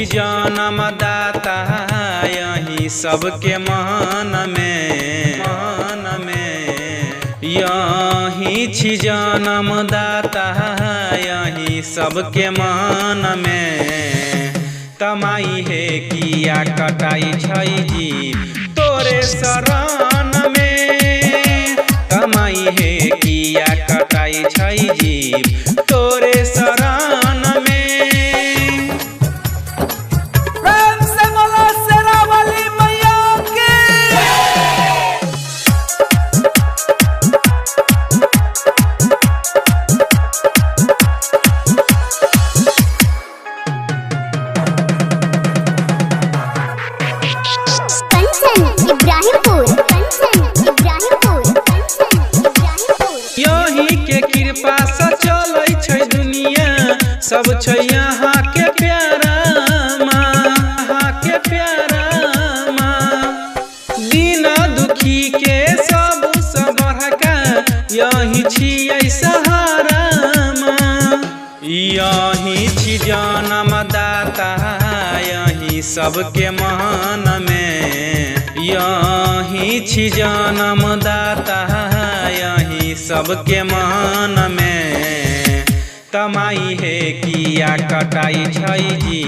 छी जन्मदाता यही सबके मान में यही छी जन्मदाता यही सबके मान में तमाई है किया कटाई छै जी तोरे शरण में तमाई है किया कटाई छै जी तोरे शरण में। प्रेम से बोलो शेरावाली मैया की। यही के कृपा से चलै छै दुनिया सब छै यहाँ के प्यारा माँ बिना दुखी के सब बड़का यही छियै सहारा माँ यही छी जन्मदाता यही सबके मान में यही छी जन्मदाता यही सबके मान में तमाई है किया कटाई छै जी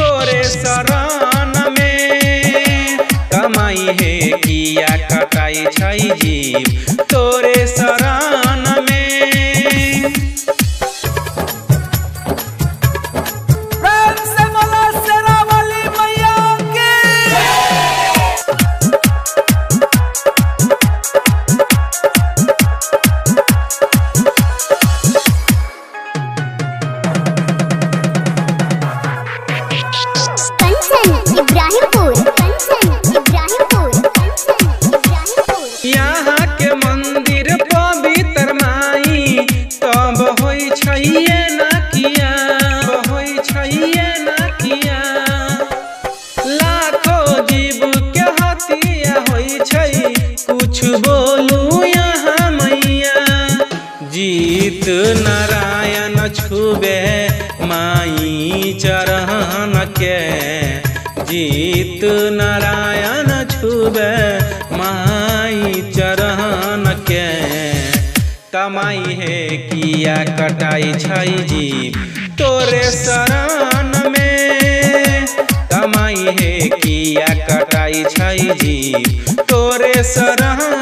तोरे शरण में तमाई है किया कटाई छै जी तोरे शरण में। प्रेम से बोलो शेरावाली मैया की। यहाँ के मंदिर पवित्र माई तब होई छैये ना किया लाखों जीव के हत्या होई छै कुछ बोलू यहाँ मैया जीत नारायण छुबे माई चरण के जीत नारायण छुबे माई चरण के तमाई है किया कटाई छै जी तोरे शरण में तमाई है किया कटाई छै जी तोरे शरण